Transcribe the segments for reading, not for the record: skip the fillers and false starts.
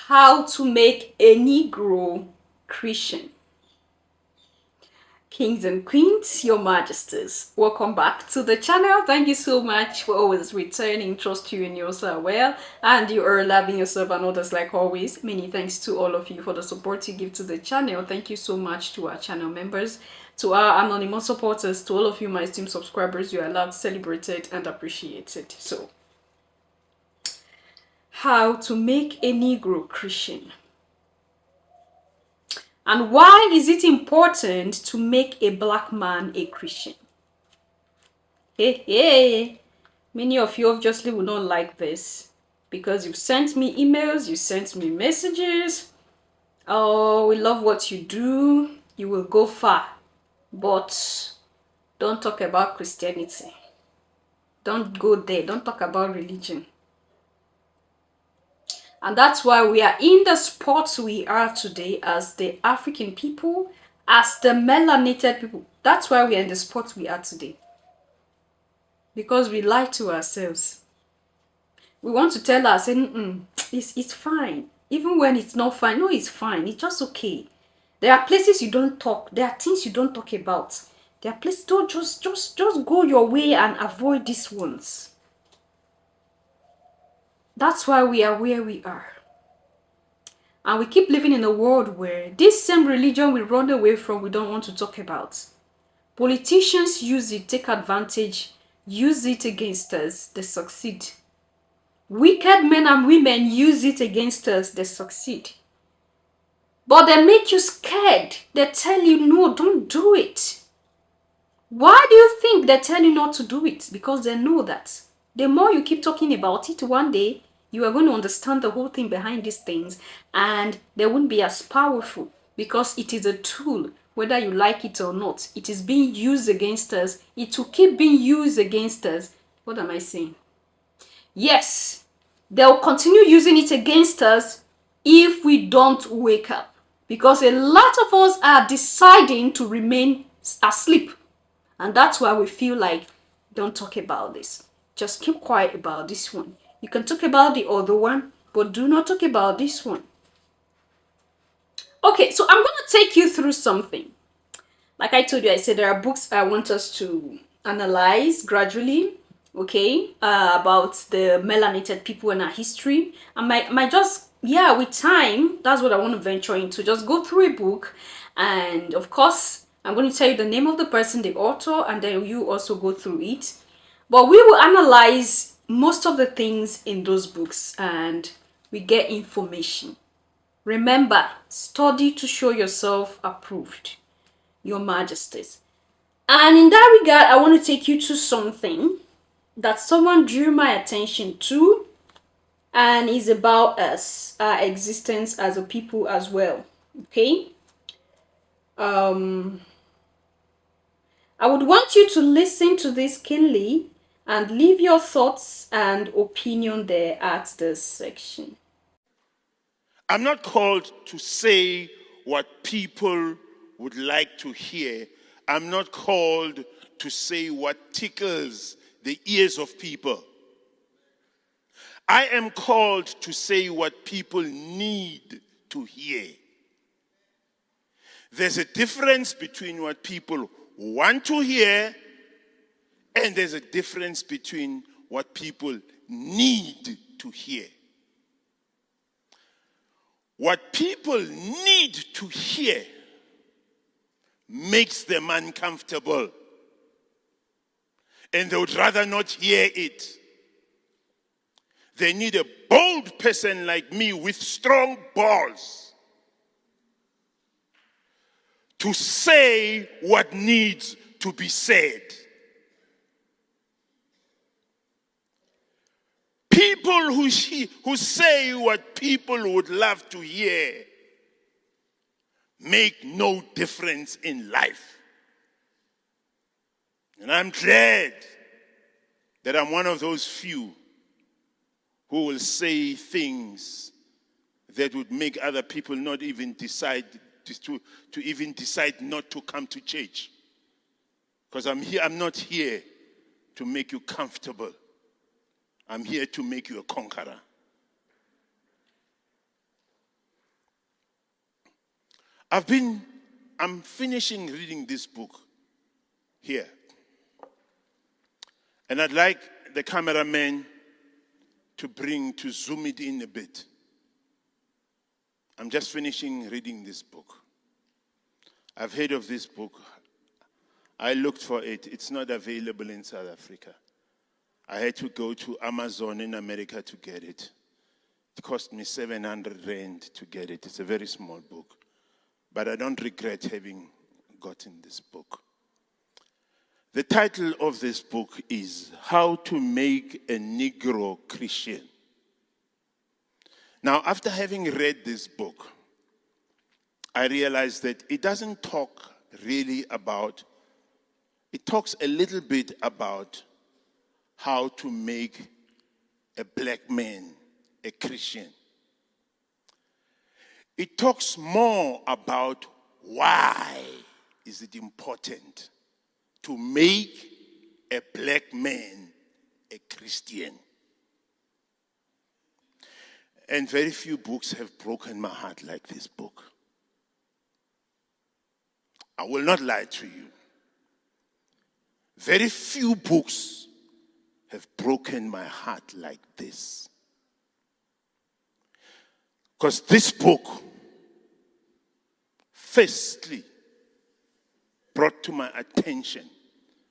How to make a Negro Christian. Kings and queens, your majesties, welcome back to the channel. Thank you so much for always returning. Trust you and yours are well, and you are loving yourself and others like always. Many thanks to all of you for the support you give to the channel. Thank you so much to our channel members, to our anonymous supporters, to all of you my esteemed subscribers. You are loved, celebrated, and appreciated. So, how to make a Negro Christian. And why is it important to make a black man a Christian? Hey, many of you obviously will not like this because you've sent me emails, you sent me messages. Oh, we love what you do. You will go far, but don't talk about Christianity. Don't go there. Don't talk about religion. And that's why we are in the spot we are today as the African people, as the melanated people. That's why we are in the spot we are today. Because we lie to ourselves. We want to tell ourselves, it's fine. Even when it's not fine, no, it's fine. It's just okay. There are places you don't talk. There are things you don't talk about. There are places, don't just go your way and avoid these ones. That's why we are where we are. And we keep living in a world where this same religion we run away from, we don't want to talk about. Politicians use it, take advantage, use it against us, they succeed. Wicked men and women use it against us, they succeed. But they make you scared. They tell you, no, don't do it. Why do you think they tell you not to do it? Because they know that the more you keep talking about it, one day you are going to understand the whole thing behind these things, and they won't be as powerful because it is a tool. Whether you like it or not, it is being used against us. It will keep being used against us. What am I saying? Yes, they'll continue using it against us if we don't wake up. Because a lot of us are deciding to remain asleep. And that's why we feel like, don't talk about this. Just keep quiet about this one. You can talk about the other one, but do not talk about this one. Okay, so I'm going to take you through something. Like I told you, I said there are books I want us to analyze gradually, okay, about the melanated people and our history. And my just, yeah, with time, that's what I want to venture into. Just go through a book, and of course, I'm going to tell you the name of the person, the author, and then you also go through it. But we will analyze most of the things in those books, and we get information. Remember, study to show yourself approved, your majesties. And in that regard, I want to take you to something that someone drew my attention to, and is about us, our existence as a people as well. Okay? I would want you to listen to this keenly and leave your thoughts and opinion there at this section. I'm not called to say what people would like to hear. I'm not called to say what tickles the ears of people. I am called to say what people need to hear. There's a difference between what people want to hear, and there's a difference between what people need to hear. What people need to hear makes them uncomfortable, and they would rather not hear it. They need a bold person like me with strong balls to say what needs to be said. People who say what people would love to hear make no difference in life. And I'm glad that I'm one of those few who will say things that would make other people not even decide to even decide not to come to church. Because I'm not here to make you comfortable. I'm here to make you a conqueror. I'm finishing reading this book here. And I'd like the cameraman to zoom it in a bit. I'm just finishing reading this book. I've heard of this book. I looked for it. It's not available in South Africa. I had to go to Amazon in America to get it. It cost me 700 rand to get it. It's a very small book. But I don't regret having gotten this book. The title of this book is How to Make a Negro Christian. Now, after having read this book, I realized that it doesn't talk really about, it talks a little bit about how to make a black man a Christian. It talks more about why is it important to make a black man a Christian. And very few books have broken my heart like this book. I will not lie to you. Very few books have broken my heart like this. Because this book, firstly, brought to my attention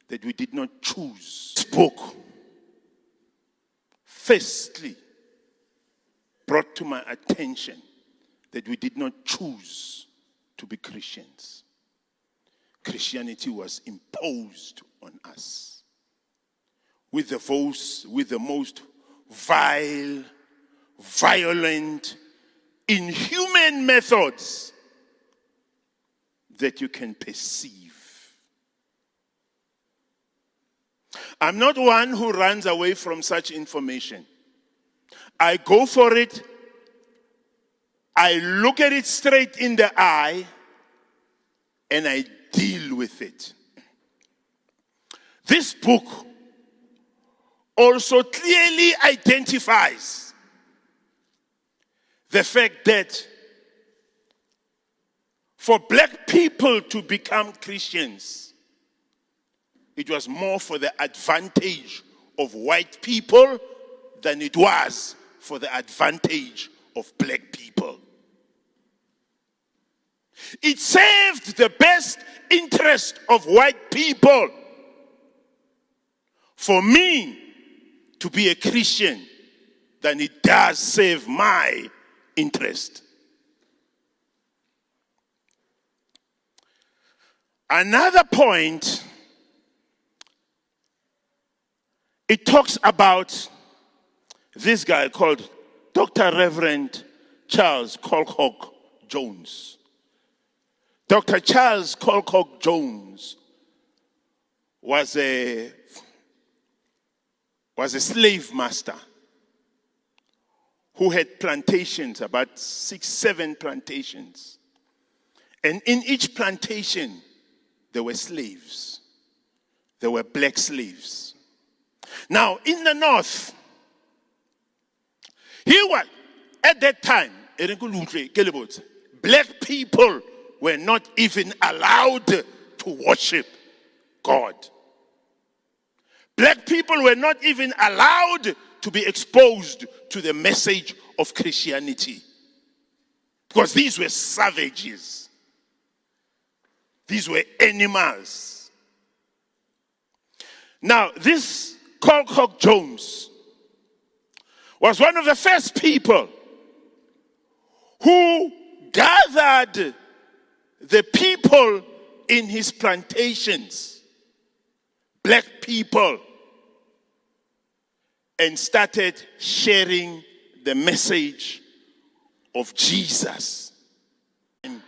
that we did not choose. This book, firstly, brought to my attention that we did not choose to be Christians. Christianity was imposed on us with the most vile, violent, inhuman methods that you can perceive. I'm not one who runs away from such information. I go for it. I look at it straight in the eye and I deal with it. This book also clearly identifies the fact that for black people to become Christians, it was more for the advantage of white people than it was for the advantage of black people. It served the best interest of white people for me to be a Christian than it does serve my interest. Another point, it talks about this guy called Dr. Reverend Charles Colcock Jones. Dr. Charles Colcock Jones was a slave master who had plantations, about 6, 7 plantations. And in each plantation, there were slaves. There were black slaves. Now, in the north, at that time, black people were not even allowed to worship God. Black people were not even allowed to be exposed to the message of Christianity. Because these were savages. These were animals. Now, this Colcock Jones was one of the first people who gathered the people in his plantations, black people, and started sharing the message of Jesus. And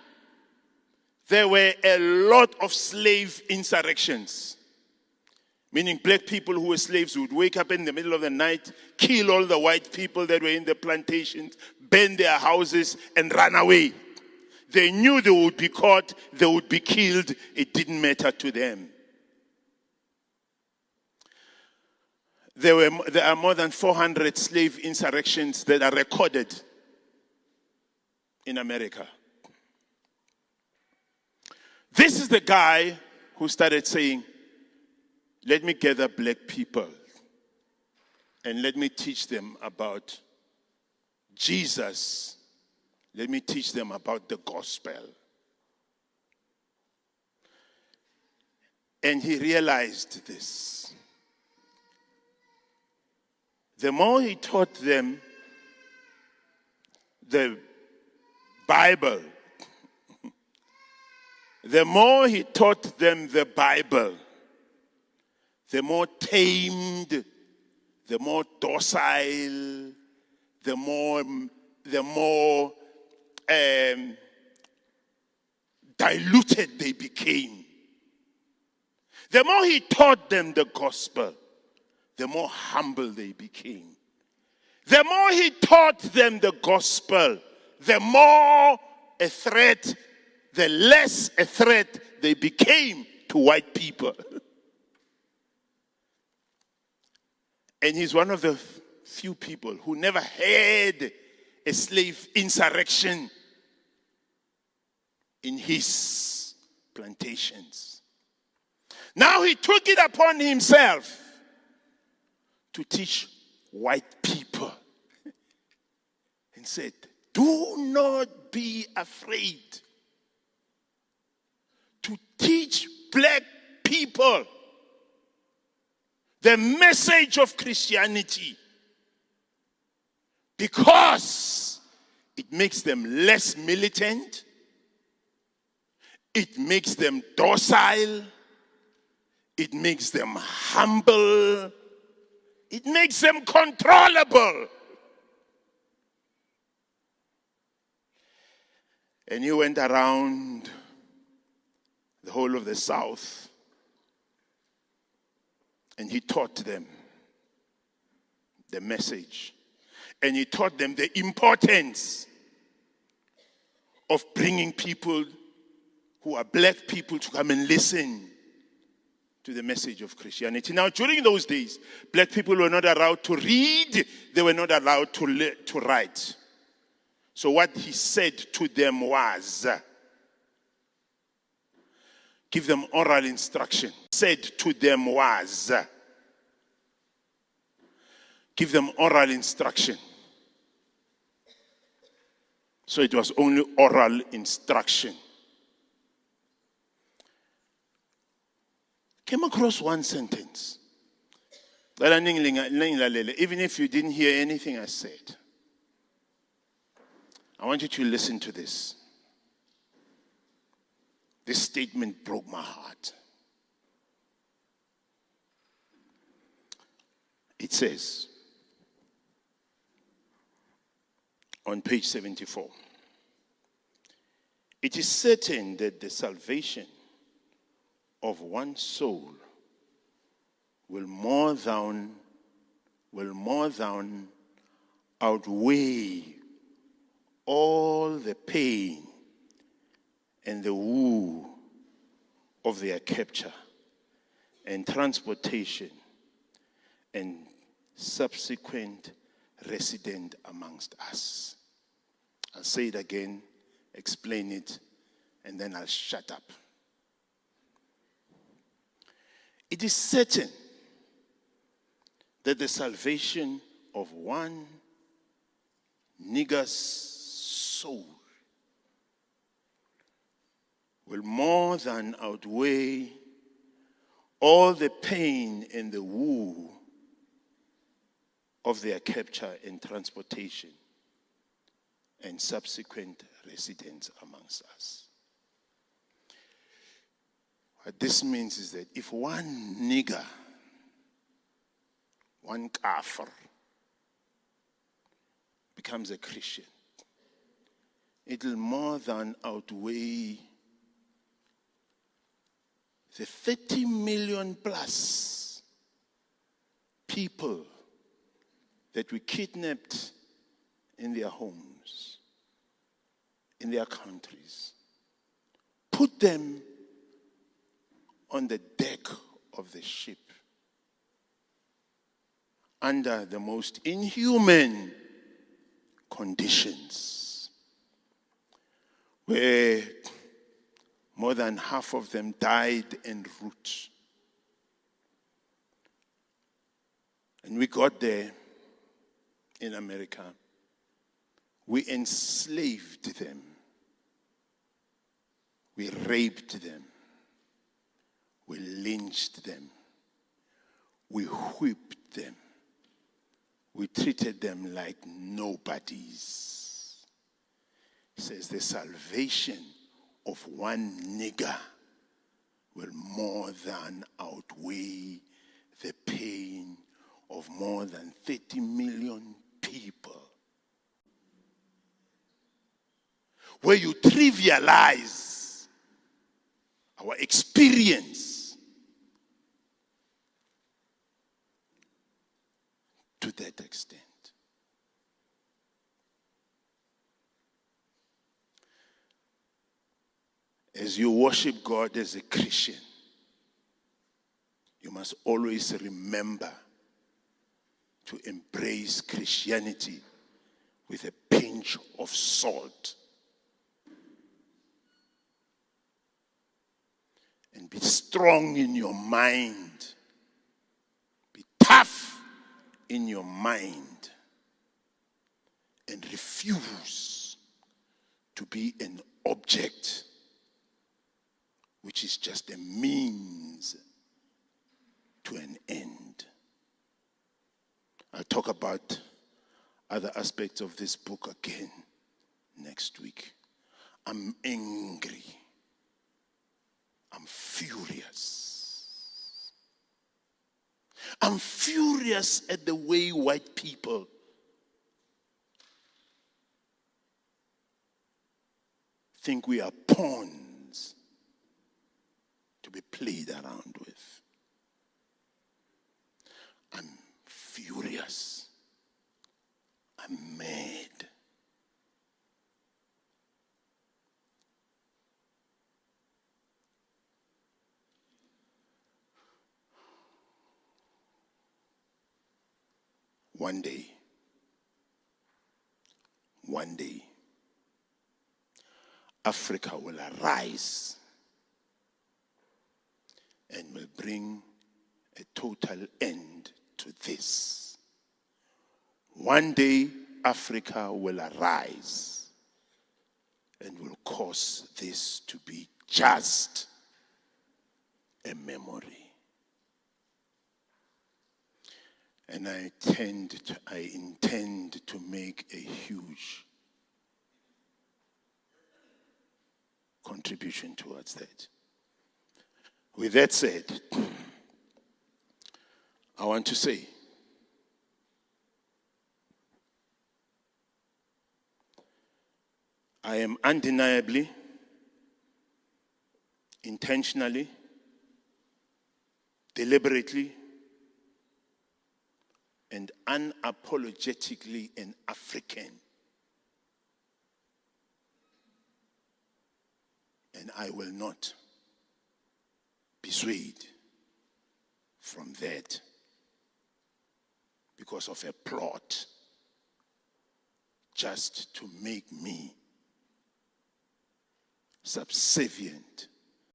there were a lot of slave insurrections, meaning black people who were slaves would wake up in the middle of the night, kill all the white people that were in the plantations, burn their houses, and run away. They knew they would be caught, they would be killed. It didn't matter to them. There are more than 400 slave insurrections that are recorded in America. This is the guy who started saying, let me gather black people and let me teach them about Jesus. Let me teach them about the gospel. And he realized this. The more he taught them the Bible, the more he taught them the Bible, the more tamed, the more docile, the more diluted they became. The more he taught them the gospel, the more humble they became. The more he taught them the gospel, the more a threat, the less a threat they became to white people. And he's one of the few people who never had a slave insurrection in his plantations. Now he took it upon himself to teach white people and said, do not be afraid to teach black people the message of Christianity, because it makes them less militant, it makes them docile, it makes them humble, it makes them controllable. And he went around the whole of the South and he taught them the message. And he taught them the importance of bringing people who are black people to come and listen to the message of Christianity. Now, during those days, black people were not allowed to read. They were not allowed to write. So what he said to them was, give them oral instruction. Said to them was, give them oral instruction. So it was only oral instruction. Came across one sentence. Even if you didn't hear anything I said, I want you to listen to this. This statement broke my heart. It says on page 74, it is certain that the salvation of one soul will more than outweigh all the pain and the woe of their capture and transportation and subsequent resident amongst us. I'll say it again, explain it, and then I'll shut up. It is certain that the salvation of one nigger's soul will more than outweigh all the pain and the woe of their capture and transportation and subsequent residence amongst us. What this means is that if one nigger, one kafir, becomes a Christian, it will more than outweigh the 30 million plus people that we kidnapped in their homes, in their countries, put them on the deck of the ship under the most inhuman conditions, where more than half of them died en route. And we got there in America. We enslaved them. We raped them. We lynched them. We whipped them. We treated them like nobodies. It says the salvation of one nigger will more than outweigh the pain of more than 30 million people. Where you trivialize our experience to that extent. As you worship God as a Christian, you must always remember to embrace Christianity with a pinch of salt. And be strong in your mind. Be tough in your mind. And refuse to be an object which is just a means to an end. I'll talk about other aspects of this book again next week. I'm angry. I'm furious. I'm furious at the way white people think we are pawns to be played around with. I'm furious. I'm mad. One day, Africa will arise and will bring a total end to this. One day, Africa will arise and will cause this to be just a memory. And I intend to make a huge contribution towards that. With that said, I want to say, I am undeniably, intentionally, deliberately, and unapologetically an African. And I will not be swayed from that because of a plot just to make me subservient